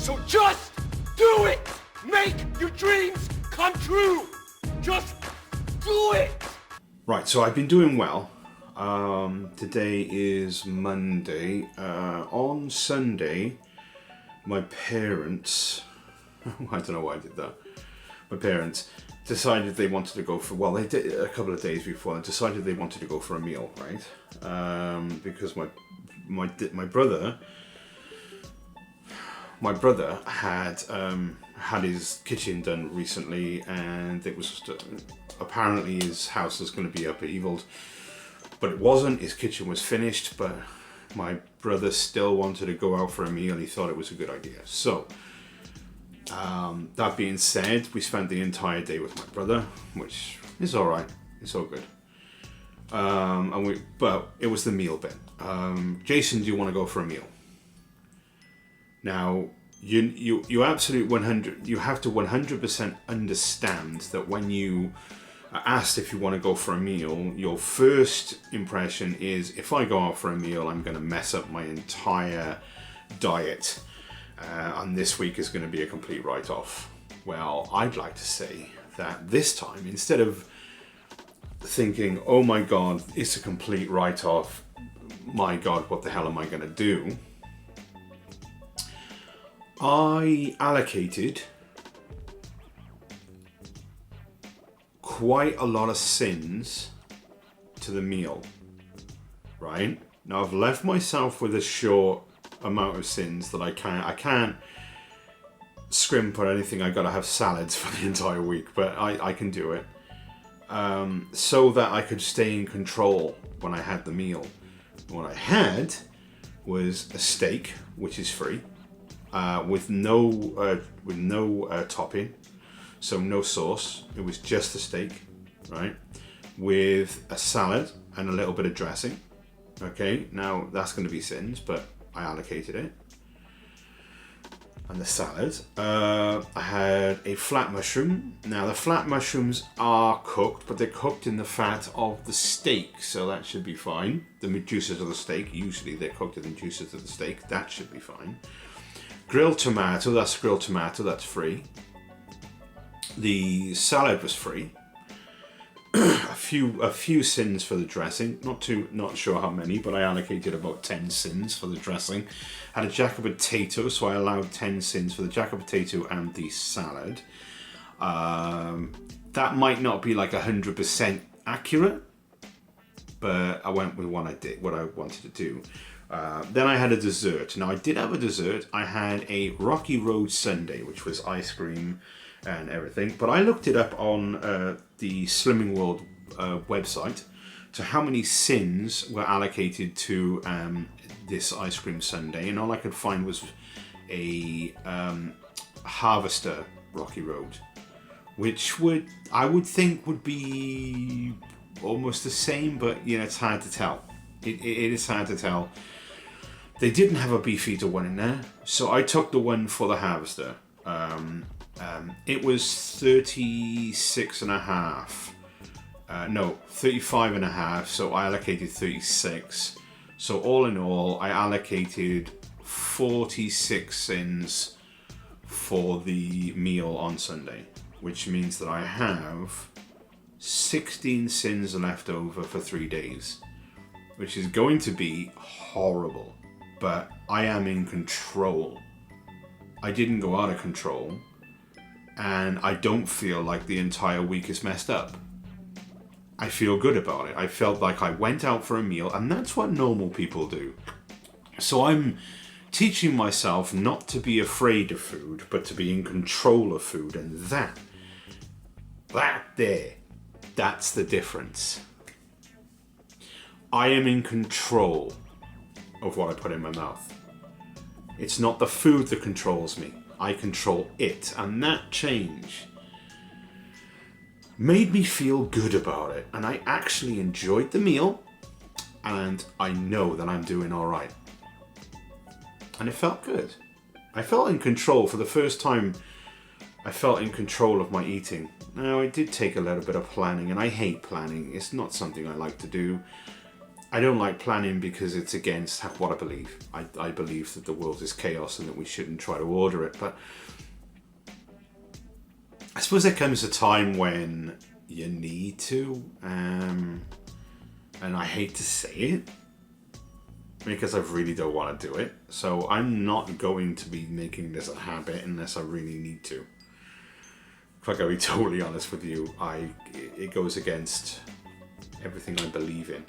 So just do it! Make your dreams come true! Just do it! Right, so I've been doing well. Today is Monday. On Sunday, my parents... I don't know why I did that. My parents decided they wanted to go for... Well, they did a couple of days before. They decided they wanted to go for a meal, right? Because my brother... My brother had had his kitchen done recently, and it was apparently his house was going to be upheavaled, but it wasn't. His kitchen was finished, but my brother still wanted to go out for a meal. He thought it was a good idea. So that being said, we spent the entire day with my brother, which is all right. It's all good. But it was the meal bit. Jason, do you want to go for a meal? Now, you absolute 100. You have to 100% understand that when you are asked if you want to go for a meal, your first impression is, if I go out for a meal, I'm going to mess up my entire diet, and this week is going to be a complete write-off. Well, I'd like to say that this time, instead of thinking, "Oh my God, it's a complete write-off. My God, what the hell am I going to do?" I allocated quite a lot of sins to the meal, right? Now I've left myself with a short amount of sins that I can't scrimp or anything. I gotta have salads for the entire week, but I can do it. So that I could stay in control when I had the meal. What I had was a steak, which is free. With no topping, so no sauce. It was just a steak, right? With a salad and a little bit of dressing. Okay, now that's going to be sins, but I allocated it. And the salad. I had a flat mushroom. Now the flat mushrooms are cooked, but they're cooked in the fat of the steak, so that should be fine. The juices of the steak, usually they're cooked in the juices of the steak. That should be fine. Grilled tomato, that's free. The salad was free. a few sins for the dressing, not sure how many, but I allocated about 10 sins for the dressing. Had a jack of potato, so I allowed 10 sins for the jack of potato and the salad. That might not be like 100% accurate, but I went with what I wanted to do. Then I had a dessert. Now I did have a dessert. I had a Rocky Road sundae, which was ice cream and everything. But I looked it up on the Slimming World website to how many sins were allocated to this ice cream sundae, and all I could find was a Harvester Rocky Road, which I would think would be almost the same, but it's hard to tell. It is hard to tell. They didn't have a Beefeater one in there, so I took the one for the Harvester. It was 36 and a half. 35 and a half, so I allocated 36. So all in all, I allocated 46 sins for the meal on Sunday, which means that I have 16 sins left over for 3 days, which is going to be horrible. But I am in control. I didn't go out of control, and I don't feel like the entire week is messed up. I feel good about it. I felt like I went out for a meal, and that's what normal people do. So I'm teaching myself not to be afraid of food, but to be in control of food, and that there, that's the difference. I am in control of what I put in my mouth. It's not the food that controls me. I control it. And that change made me feel good about it. And I actually enjoyed the meal. And I know that I'm doing all right. And it felt good. I felt in control for the first time. I felt in control of my eating. Now, it did take a little bit of planning, and I hate planning. It's not something I like to do. I don't like planning because it's against what I believe. I believe that the world is chaos and that we shouldn't try to order it. But I suppose there comes a time when you need to, and I hate to say it because I really don't want to do it. So I'm not going to be making this a habit unless I really need to. If I gotta be totally honest with you, it goes against everything I believe in.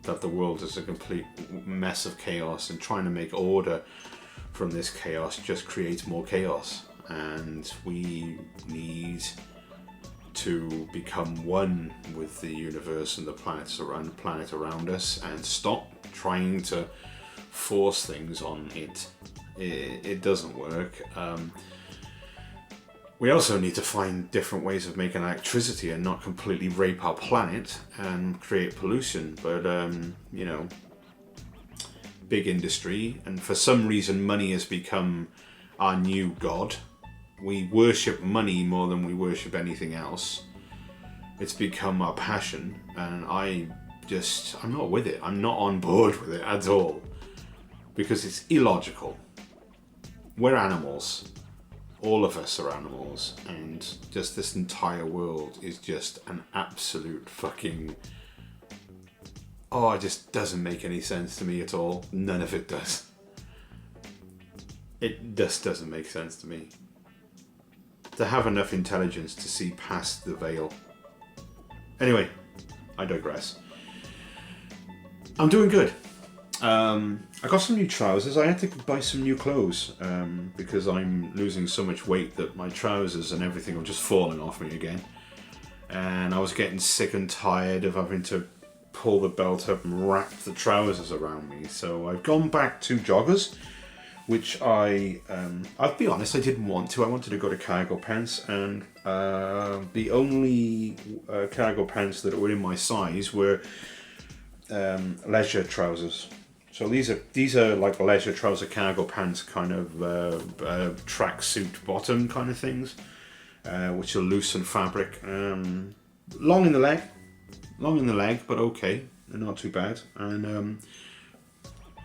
That the world is a complete mess of chaos, and trying to make order from this chaos just creates more chaos. And we need to become one with the universe and the planet around us, and stop trying to force things on it. It doesn't work. We also need to find different ways of making electricity and not completely rape our planet and create pollution. But, big industry, and for some reason money has become our new god. We worship money more than we worship anything else. It's become our passion, and I'm not with it. I'm not on board with it at all. Because it's illogical. We're animals. All of us are animals, and just this entire world is just an absolute fucking... Oh, it just doesn't make any sense to me at all. None of it does. It just doesn't make sense to me. To have enough intelligence to see past the veil. Anyway, I digress. I'm doing good. I got some new trousers. I had to buy some new clothes because I'm losing so much weight that my trousers and everything are just falling off me again. And I was getting sick and tired of having to pull the belt up and wrap the trousers around me. So I've gone back to joggers, which I'll be honest, I didn't want to. I wanted to go to cargo pants, and the only cargo pants that were in my size were leisure trousers. So these are like leisure trouser cargo pants, kind of tracksuit bottom kind of things, which are loose in fabric, long in the leg, but okay, they're not too bad, and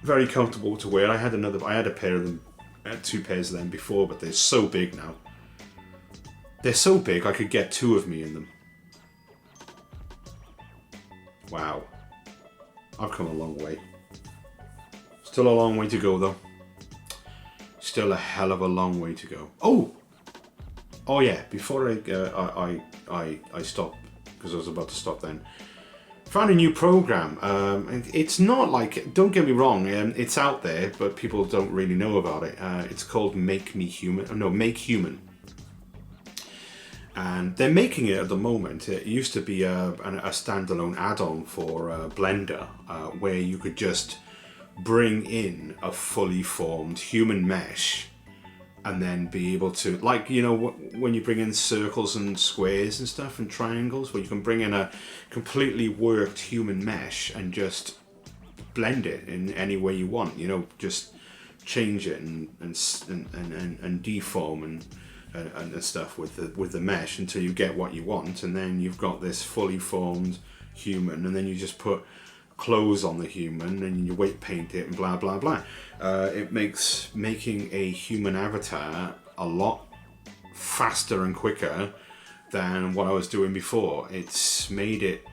very comfortable to wear. I had a pair of them, I had 2 pairs of them before, but they're so big now. They're so big I could get 2 of me in them. Wow, I've come a long way. Still a long way to go, though. Still a hell of a long way to go. Oh yeah. Before I stop, because I was about to stop then. Found a new program. It's not like, don't get me wrong, it's out there, but people don't really know about it. It's called Make Human. And they're making it at the moment. It used to be a standalone add-on for Blender, where you could just bring in a fully formed human mesh and then be able to, like, you know, when you bring in circles and squares and stuff and triangles, where you can bring in a completely worked human mesh and just blend it in any way you want, you know, just change it and deform and stuff with the mesh until you get what you want, and then you've got this fully formed human, and then you just put clothes on the human and you weight paint it and blah blah blah. It makes making a human avatar a lot faster and quicker than what I was doing before. It's made it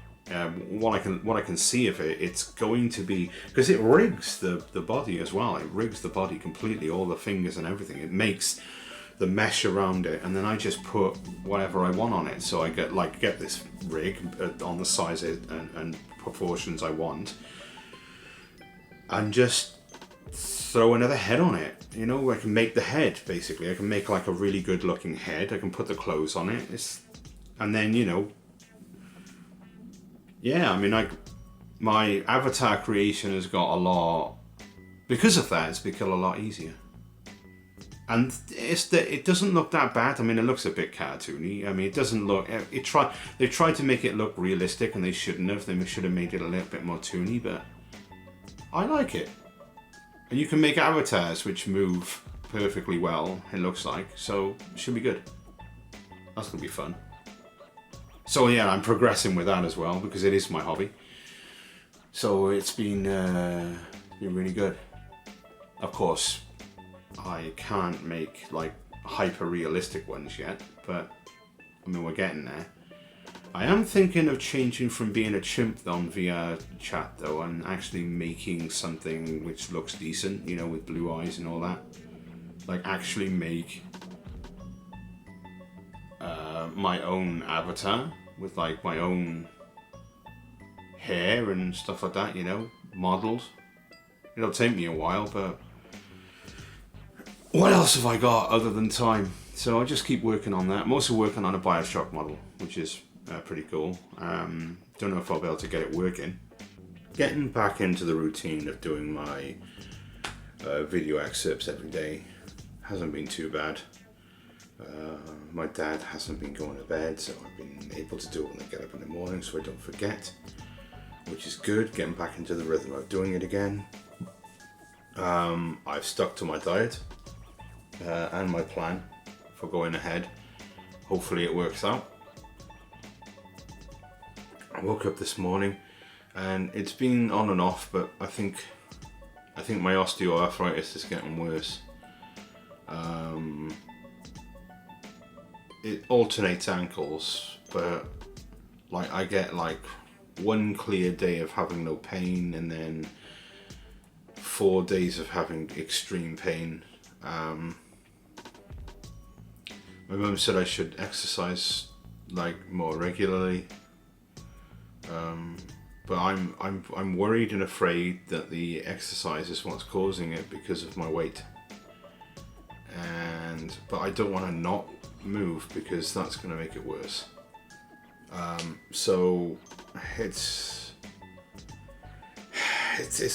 what I can see of it, it's going to be, because it rigs the body as well. It rigs the body completely, all the fingers and everything. It makes the mesh around it, and then I just put whatever I want on it. So I get this rig on the size and proportions I want, and just throw another head on it. You know, I can make the head, basically. I can make like a really good looking head. I can put the clothes on it. And then, you know, yeah, I mean, my avatar creation has got a lot, because of that, it's become a lot easier. And it doesn't look that bad. I mean, it looks a bit cartoony. I mean, it doesn't look... They tried to make it look realistic, and they shouldn't have. They should have made it a little bit more toony, but I like it. And you can make avatars which move perfectly well, it looks like. So, it should be good. That's going to be fun. So, yeah, I'm progressing with that as well, because it is my hobby. So it's been really good. Of course, I can't make like hyper realistic ones yet, but I mean we're getting there. I am thinking of changing from being a chimp on via chat though, and actually making something which looks decent, you know, with blue eyes and all that. Like actually make my own avatar with like my own hair and stuff like that, you know, modelled. It'll take me a while, but what else have I got other than time? So I just keep working on that. I'm also working on a Bioshock model, which is pretty cool. Don't know if I'll be able to get it working. Getting back into the routine of doing my video excerpts every day hasn't been too bad. My dad hasn't been going to bed, so I've been able to do it when I get up in the morning so I don't forget, which is good. Getting back into the rhythm of doing it again. I've stuck to my diet and my plan for going ahead. Hopefully it works out. I woke up this morning and it's been on and off, but I think my osteoarthritis is getting worse. It alternates ankles, but like I get like one clear day of having no pain and then 4 days of having extreme pain. My mum said I should exercise like more regularly, but I'm worried and afraid that the exercise is what's causing it because of my weight. But I don't want to not move because that's going to make it worse. So it's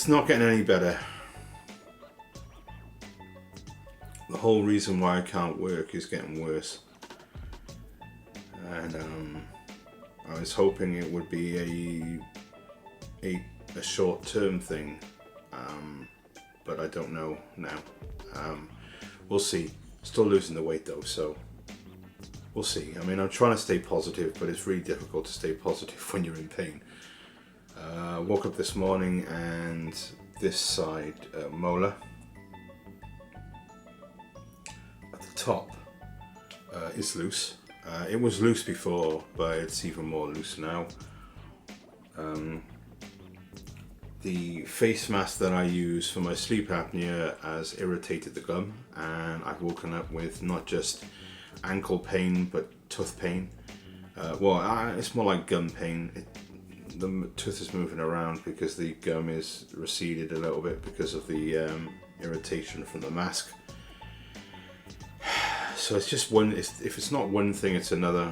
not getting any better. The whole reason why I can't work is getting worse, and I was hoping it would be a short-term thing, but I don't know now. We'll see. Still losing the weight though, so we'll see. I mean, I'm trying to stay positive, but it's really difficult to stay positive when you're in pain. Woke up this morning and this side molar at the top is loose. It was loose before, but it's even more loose now. The face mask that I use for my sleep apnea has irritated the gum, and I've woken up with not just ankle pain but tooth pain. It's more like gum pain. The tooth is moving around because the gum is receded a little bit because of the irritation from the mask. So it's just one. If it's not one thing, it's another.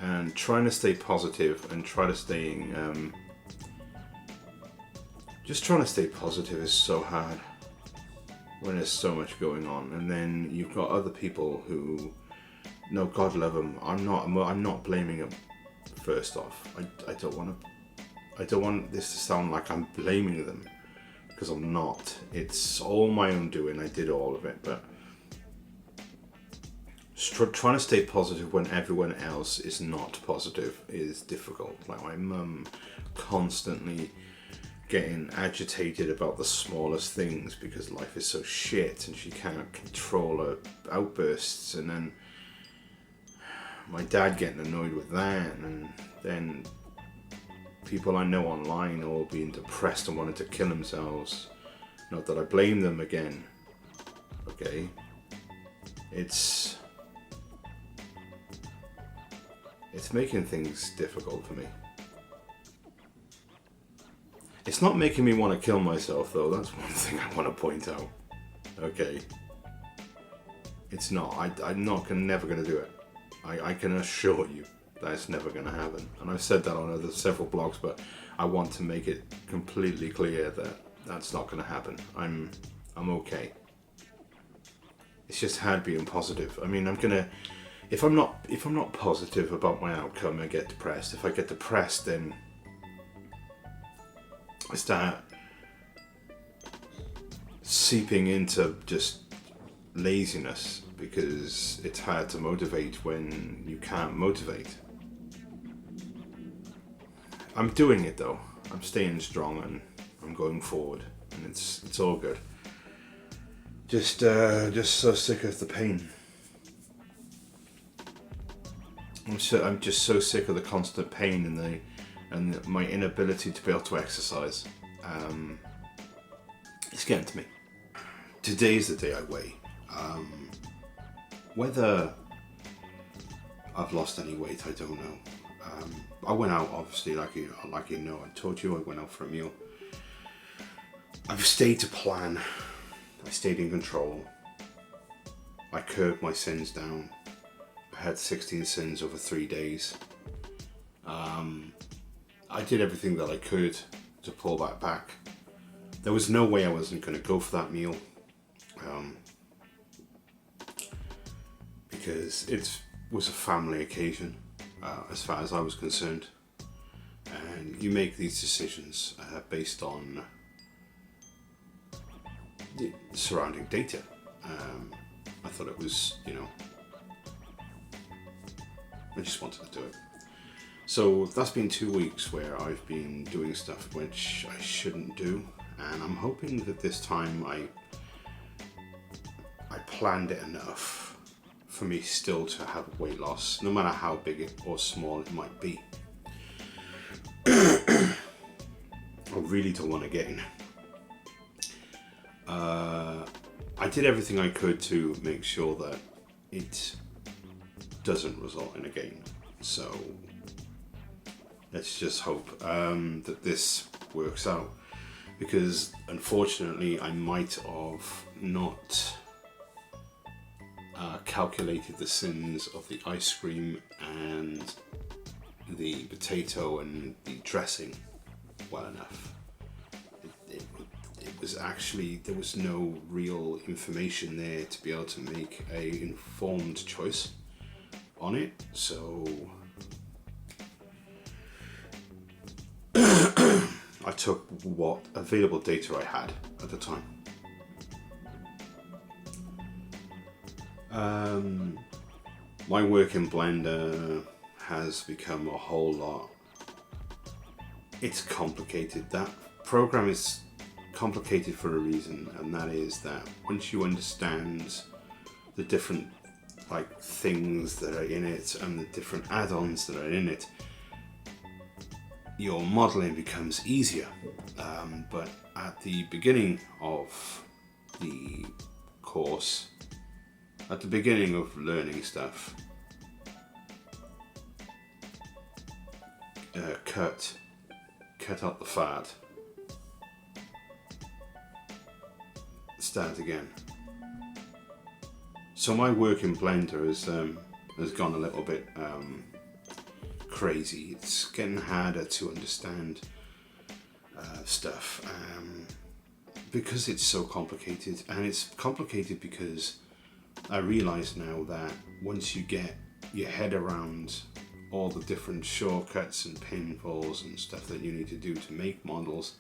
And trying to stay positive and try to stay. Just trying to stay positive is so hard when there's so much going on, and then you've got other people who, no, God love them. I'm not blaming them. First off, I don't want this to sound like I'm blaming them, because I'm not. It's all my own doing. I did all of it, but trying to stay positive when everyone else is not positive is difficult. Like my mum constantly getting agitated about the smallest things because life is so shit and she can't control her outbursts, and then my dad getting annoyed with that, and then people I know online all being depressed and wanting to kill themselves. Not that I blame them again, okay? It's making things difficult for me. It's not making me want to kill myself though, that's one thing I want to point out. Okay. It's not. I'm never going to do it. I can assure you that it's never going to happen. And I've said that on several blogs, but I want to make it completely clear that that's not going to happen. I'm okay. It's just hard being positive. I mean, if I'm not positive about my outcome, I get depressed. If I get depressed, then I start seeping into just laziness, because it's hard to motivate when you can't motivate. I'm doing it though. I'm staying strong and I'm going forward, and it's all good. Just so sick of the pain. I'm just so sick of the constant pain and my inability to be able to exercise. It's getting to me. Today's the day I weigh. Whether I've lost any weight, I don't know. I went out, obviously, like you know, I told you I went out for a meal. I've stayed to plan. I stayed in control. I curbed my sins down. I had 16 sins over 3 days. I did everything that I could to pull that back. There was no way I wasn't going to go for that meal. Because it was a family occasion, as far as I was concerned. And you make these decisions based on the surrounding data. I thought it was, I just wanted to do it. So that's been 2 weeks where I've been doing stuff which I shouldn't do, and I'm hoping that this time I planned it enough for me still to have weight loss, no matter how big or small it might be. I really don't want to gain. I did everything I could to make sure that it doesn't result in a gain. So let's just hope that this works out, because unfortunately I might have not calculated the sins of the ice cream and the potato and the dressing well enough. It was actually, there was no real information there to be able to make a informed choice on it. So I took what available data I had at the time. My work in Blender has become a whole lot. It's complicated. That program is complicated for a reason, and that is that once you understand the different things that are in it and the different add-ons that are in it, your modeling becomes easier. But at the beginning of the course, at the beginning of learning stuff, cut out the fat, start again. So my work in Blender has gone a little bit crazy. It's getting harder to understand stuff because it's so complicated, and it's complicated because I realize now that once you get your head around all the different shortcuts and pinfalls and stuff that you need to do to make models,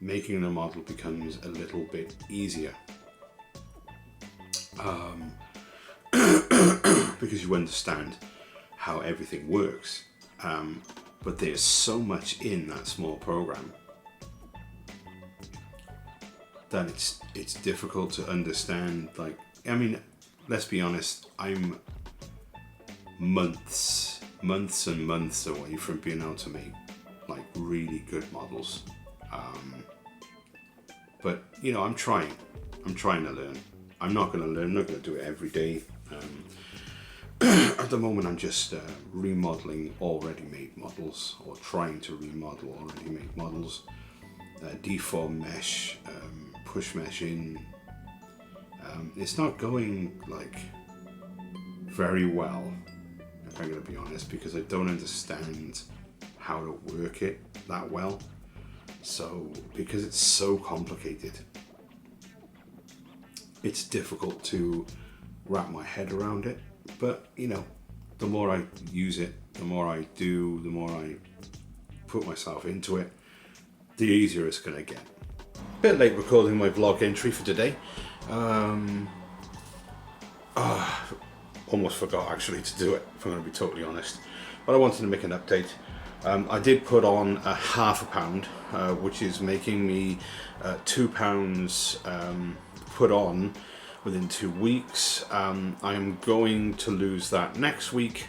making the model becomes a little bit easier. Because you understand how everything works. But there's so much in that small program that it's difficult to understand. Let's be honest, I'm months and months away from being able to make really good models. But I'm trying to learn. I'm not going to learn, I'm not going to do it every day. At the moment I'm just remodeling already made models, or trying to remodel already made models. Deform mesh, push mesh in. It's not going very well, if I'm going to be honest, because I don't understand how to work it that well. So because it's so complicated, it's difficult to wrap my head around it. But the more I use it, the more I do, the more I put myself into it, the easier it's going to get. Bit late recording my vlog entry for today. Almost forgot actually to do it, if I'm going to be totally honest. But I wanted to make an update. I did put on a half a pound, which is making me £2 put on within 2 weeks. I am going to lose that next week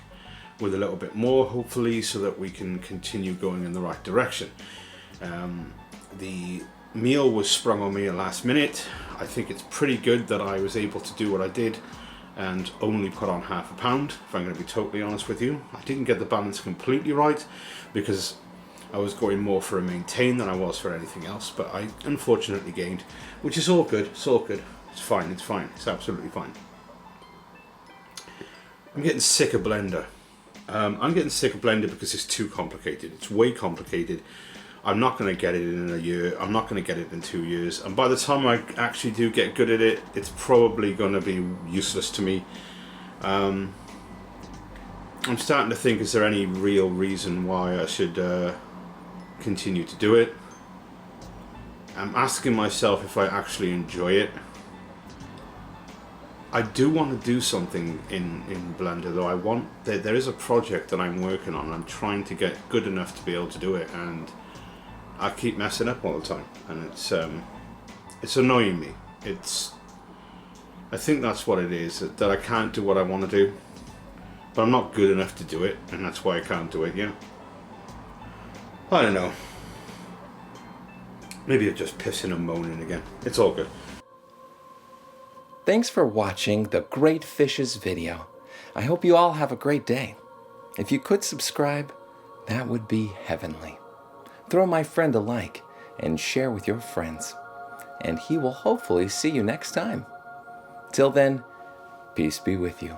with a little bit more, hopefully, so that we can continue going in the right direction. The meal was sprung on me at last minute. I think it's pretty good that I was able to do what I did and only put on half a pound, if I'm going to be totally honest with you. I didn't get the balance completely right because I was going more for a maintain than I was for anything else, but I unfortunately gained, which is all good. It's all good. It's fine. It's fine. It's absolutely fine. I'm getting sick of Blender. I'm getting sick of Blender because it's too complicated. It's way complicated. I'm not going to get it in a year. I'm not going to get it in 2 years. And by the time I actually do get good at it, it's probably going to be useless to me. I'm starting to think, is there any real reason why I should continue to do it? I'm asking myself if I actually enjoy it. I do want to do something in Blender, though. There is a project that I'm working on. I'm trying to get good enough to be able to do it, and I keep messing up all the time, and it's annoying me. I think that's what it is, that I can't do what I want to do, but I'm not good enough to do it, and that's why I can't do it. Yeah, I don't know. Maybe I'm just pissing and moaning again. It's all good. Thanks for watching the Great Fishes video. I hope you all have a great day. If you could subscribe, that would be heavenly. Throw my friend a like and share with your friends, and he will hopefully see you next time. Till then, peace be with you.